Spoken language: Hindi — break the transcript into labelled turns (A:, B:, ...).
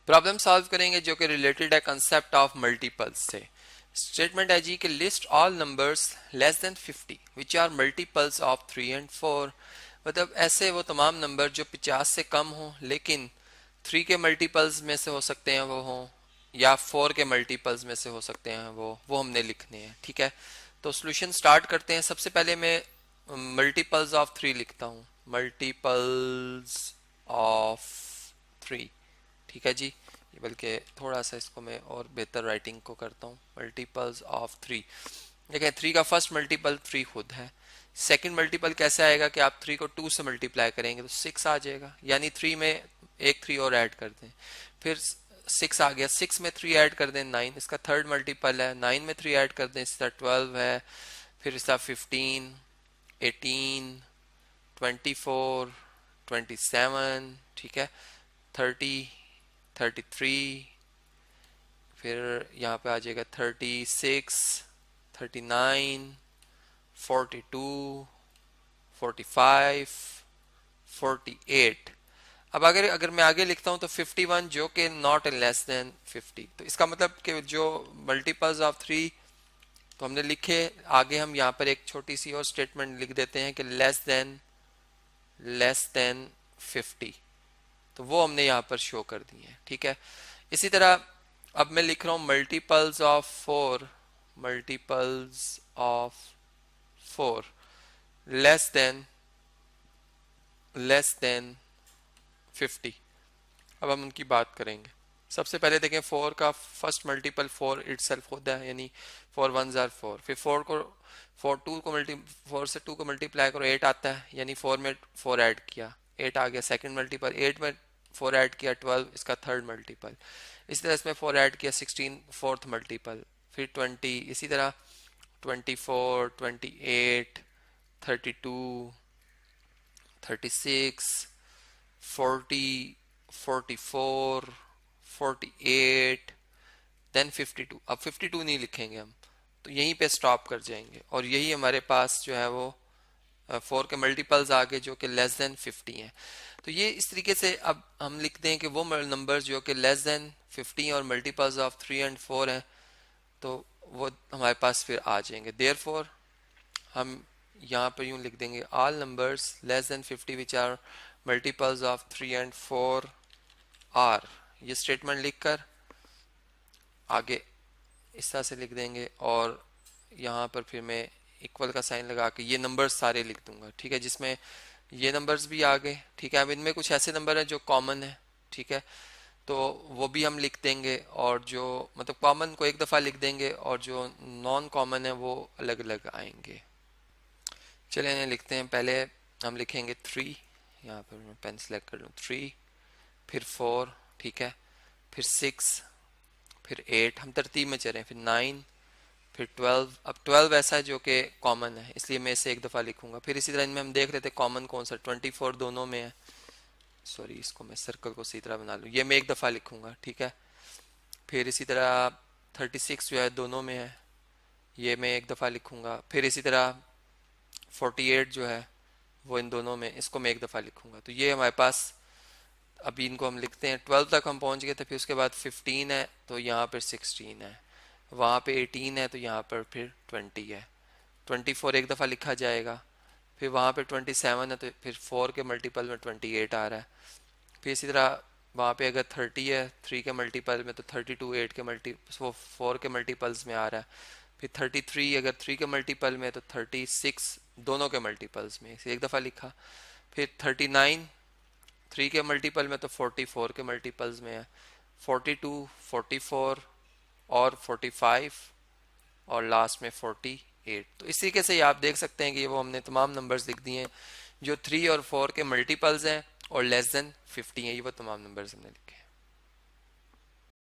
A: प्रॉब्लम सॉल्व करेंगे जो कि रिलेटेड है कंसेप्ट ऑफ मल्टीपल्स से। स्टेटमेंट है जी कि list all numbers less than 50 which are multiples of 3 and 4। मतलब ऐसे वो तमाम नंबर जो 50 से कम हों लेकिन 3 के मल्टीपल्स में से हो सकते हैं वो हों, या 4 के मल्टीपल्स में से हो सकते हैं वो हमने लिखने हैं। ठीक है, तो सॉल्यूशन स्टार्ट करते हैं। सबसे पहले मैं मल्टीपल्स ऑफ 3 लिखता हूँ, मल्टीपल्स ऑफ 3। ठीक है जी, बल्कि थोड़ा सा इसको मैं और बेहतर राइटिंग को करता हूँ, मल्टीपल्स ऑफ 3। देखिए 3 का फर्स्ट मल्टीपल 3 खुद है। सेकंड मल्टीपल कैसे आएगा कि आप 3 को 2 से मल्टीप्लाई करेंगे तो 6 आ जाएगा, यानी 3 में एक 3 और ऐड कर दें, फिर 6 आ गया, 6 में 3 ऐड कर दें 9, इसका थर्ड मल्टीपल है। 9 में 3 ऐड कर दें, इसका 12 है, फिर इसका 15, 18, 24, 27, ठीक है, 30, 33, फिर यहाँ पे आ जाएगा 36, 39, 42, 45, 48। अब अगर मैं आगे लिखता हूँ तो 51 जो कि नॉट लेस देन 50, तो इसका मतलब कि जो मल्टीपल्स ऑफ 3 तो हमने लिखे। आगे हम यहाँ पर एक छोटी सी और स्टेटमेंट लिख देते हैं कि लेस देन 50, तो वो हमने यहाँ पर शो कर दी है। ठीक है, इसी तरह अब मैं लिख रहा हूँ multiples of 4, multiples of 4 less than 50। अब हम उनकी बात करेंगे। सबसे पहले देखें 4 का फर्स्ट मल्टीपल 4 इटसेल्फ होता है, यानी 4 1s आर 4। फिर 4 से 2 को मल्टीप्लाई करो 8 आता है, यानी 4 में 4 ऐड किया 8 आ गया सेकंड मल्टीपल। 8 में 4 ऐड किया 12, इसका थर्ड मल्टीपल। इसी तरह इसमें 4 ऐड किया 16 फोर्थ मल्टीपल। फिर 20, इसी तरह 24, 28, 32, 36, 40, 44, 48, देन 52। अब 52 नहीं लिखेंगे हम, तो यहीं पे स्टॉप कर जाएंगे और यही हमारे पास जो है वो 4 के मल्टीपल्स आगे जो कि लेस देन 50 हैं। तो ये इस तरीके से अब हम लिखते हैं कि वो नंबर्स जो कि लेस देन 50 और मल्टीपल्स ऑफ 3 एंड 4 हैं, तो वो हमारे पास फिर आ जाएंगे। देयरफॉर हम यहाँ पर यूं लिख देंगे all numbers less than 50 which are multiples of 3 and 4 are. ये स्टेटमेंट लिखकर आगे इस तरह से लिख देंगे और यहाँ पर फिर मैं इक्वल का साइन लगा के ये नंबर्स सारे लिख दूंगा। ठीक है, जिसमें ये नंबर्स भी आ गए। ठीक है, अब इनमें कुछ ऐसे नंबर हैं जो कॉमन है, ठीक है, तो वो भी हम लिख देंगे, और जो मतलब कॉमन को एक दफ़ा लिख देंगे और जो नॉन कॉमन है वो अलग अलग आएंगे। चलिए इन्हें लिखते हैं। पहले हम लिखेंगे 3, यहाँ पर मैं पेन सेलेक्ट कर लूँ, 3, फिर 4, ठीक है, फिर 6, फिर 8, हम तरतीब में चलें, फिर 9, फिर 12। अब 12 ऐसा है जो कि कॉमन है, इसलिए मैं इसे एक दफ़ा लिखूंगा। फिर इसी तरह इनमें हम देख लेते कॉमन कौन सा। 24 दोनों में है, सॉरी इसको मैं सर्कल को इसी तरह बना लूँ, ये मैं एक दफ़ा लिखूंगा। ठीक है, फिर इसी तरह 36 जो है दोनों में है, ये मैं एक दफ़ा लिखूंगा। फिर इसी तरह 48 जो है वो इन दोनों में, इसको मैं एक दफ़ा लिखूंगा। तो ये हमारे पास अभी इनको हम लिखते हैं। 12 तक हम पहुंच गए थे, फिर उसके बाद 15 है तो यहाँ पर 16 है, वहाँ पे 18 है तो यहाँ पर फिर 20 है। 24 एक दफ़ा लिखा जाएगा, फिर वहाँ पे 27 है तो फिर 4 के मल्टीपल में 28 आ रहा है। फिर इसी तरह वहाँ पे अगर 30 है 3 के मल्टीपल में तो 32 8 के 4 के मल्टीपल्स में आ रहा है। फिर 33 अगर 3 के मल्टीपल में तो 36 दोनों के मल्टीपल्स में, इसे एक दफ़ा लिखा। फिर 39 3 के मल्टीपल में तो 44 के मल्टीपल्स में है। 42, 44 और 45 और लास्ट में 48। तो इस तरीके से आप देख सकते हैं कि वो हमने तमाम नंबर्स लिख दिए हैं जो 3 और 4 के मल्टीपल्स हैं और लेस देन 50 हैं। ये वो तमाम नंबर्स हमने लिखे हैं।